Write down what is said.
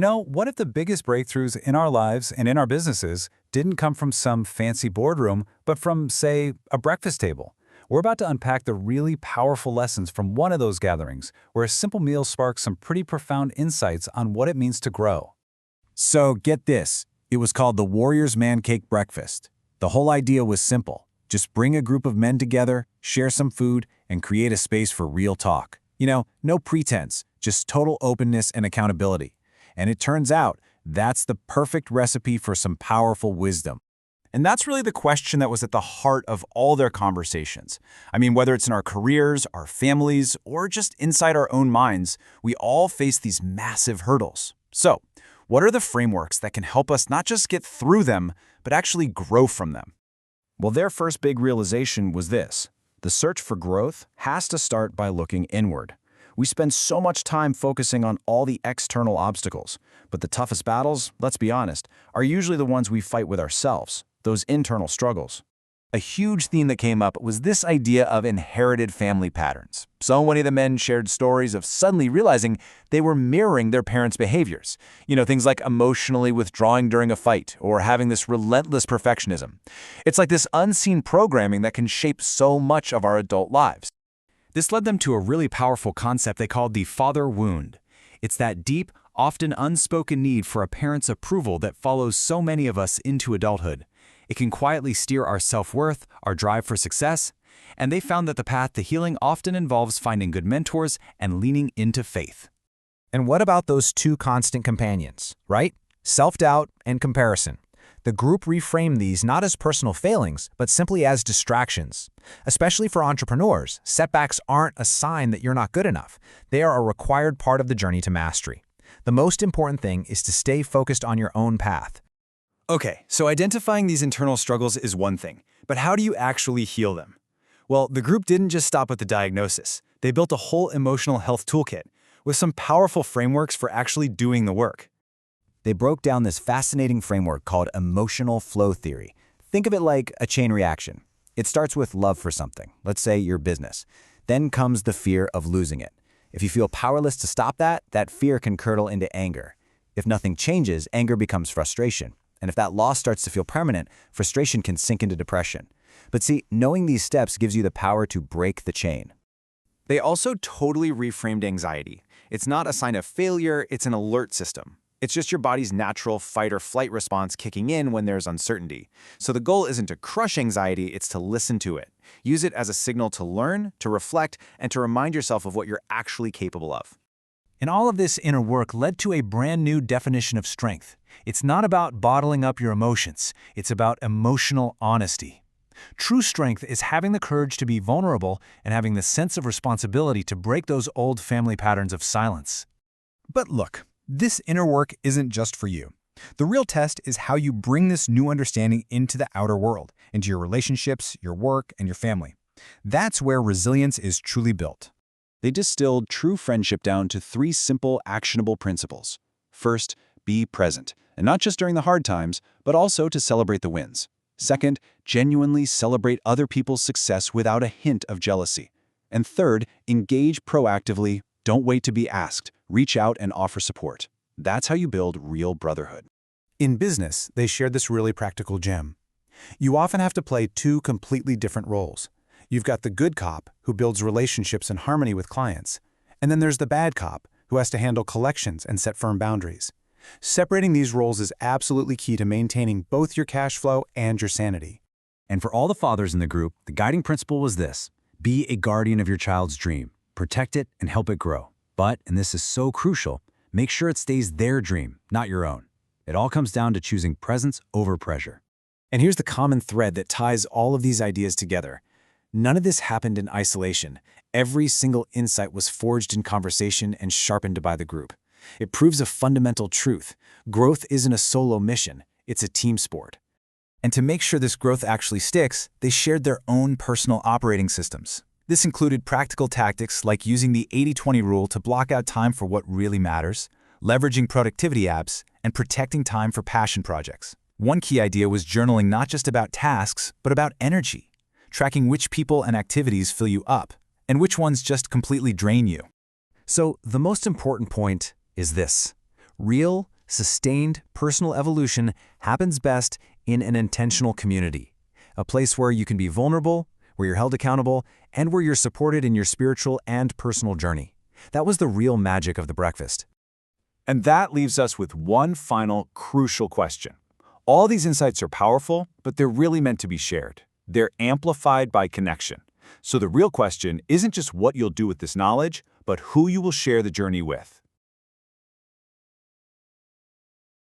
What if the biggest breakthroughs in our lives and in our businesses didn't come from some fancy boardroom, but from, say, a breakfast table? We're about to unpack the really powerful lessons from one of those gatherings, where a simple meal sparks some pretty profound insights on what it means to grow. So get this, it was called the Warrior's Man Cake Breakfast. The whole idea was simple. Just bring a group of men together, share some food, and create a space for real talk. No pretense, just total openness and accountability. And it turns out, that's the perfect recipe for some powerful wisdom. And that's really the question that was at the heart of all their conversations. Whether it's in our careers, our families, or just inside our own minds, we all face these massive hurdles. So, what are the frameworks that can help us not just get through them, but actually grow from them? Well, their first big realization was this. The search for growth has to start by looking inward. We spend so much time focusing on all the external obstacles, but the toughest battles, let's be honest, are usually the ones we fight with ourselves, those internal struggles. A huge theme that came up was this idea of inherited family patterns. So many of the men shared stories of suddenly realizing they were mirroring their parents' behaviors. Things like emotionally withdrawing during a fight or having this relentless perfectionism. It's like this unseen programming that can shape so much of our adult lives. This led them to a really powerful concept they called the father wound. It's that deep, often unspoken need for a parent's approval that follows so many of us into adulthood. It can quietly steer our self-worth, our drive for success, and they found that the path to healing often involves finding good mentors and leaning into faith. And what about those two constant companions, right? Self-doubt and comparison. The group reframed these not as personal failings, but simply as distractions. Especially for entrepreneurs, setbacks aren't a sign that you're not good enough. They are a required part of the journey to mastery. The most important thing is to stay focused on your own path. Okay, so identifying these internal struggles is one thing, but how do you actually heal them? Well, the group didn't just stop with the diagnosis. They built a whole emotional health toolkit with some powerful frameworks for actually doing the work. They broke down this fascinating framework called emotional flow theory. Think of it like a chain reaction. It starts with love for something, let's say your business. Then comes the fear of losing it. If you feel powerless to stop that fear can curdle into anger. If nothing changes, anger becomes frustration. And if that loss starts to feel permanent, frustration can sink into depression. But see, knowing these steps gives you the power to break the chain. They also totally reframed anxiety. It's not a sign of failure, it's an alert system. It's just your body's natural fight or flight response kicking in when there's uncertainty. So the goal isn't to crush anxiety, it's to listen to it. Use it as a signal to learn, to reflect, and to remind yourself of what you're actually capable of. And all of this inner work led to a brand new definition of strength. It's not about bottling up your emotions. It's about emotional honesty. True strength is having the courage to be vulnerable and having the sense of responsibility to break those old family patterns of silence. But look, this inner work isn't just for you. The real test is how you bring this new understanding into the outer world, into your relationships, your work, and your family. That's where resilience is truly built. They distilled true friendship down to 3 simple, actionable principles. First, be present, and not just during the hard times, but also to celebrate the wins. Second, genuinely celebrate other people's success without a hint of jealousy. And third, engage proactively, don't wait to be asked, reach out and offer support. That's how you build real brotherhood. In business, they shared this really practical gem. You often have to play 2 completely different roles. You've got the good cop, who builds relationships in harmony with clients. And then there's the bad cop, who has to handle collections and set firm boundaries. Separating these roles is absolutely key to maintaining both your cash flow and your sanity. And for all the fathers in the group, the guiding principle was this: be a guardian of your child's dream, protect it, and help it grow. But, and this is so crucial, make sure it stays their dream, not your own. It all comes down to choosing presence over pressure. And here's the common thread that ties all of these ideas together. None of this happened in isolation. Every single insight was forged in conversation and sharpened by the group. It proves a fundamental truth. Growth isn't a solo mission, it's a team sport. And to make sure this growth actually sticks, they shared their own personal operating systems. This included practical tactics like using the 80-20 rule to block out time for what really matters, leveraging productivity apps, and protecting time for passion projects. One key idea was journaling not just about tasks, but about energy, tracking which people and activities fill you up, and which ones just completely drain you. So the most important point is this: Real, sustained personal evolution happens best in an intentional community, a place where you can be vulnerable, where you're held accountable, and where you're supported in your spiritual and personal journey. That was the real magic of the breakfast. And that leaves us with one final crucial question. All these insights are powerful, but they're really meant to be shared. They're amplified by connection. So the real question isn't just what you'll do with this knowledge, but who you will share the journey with.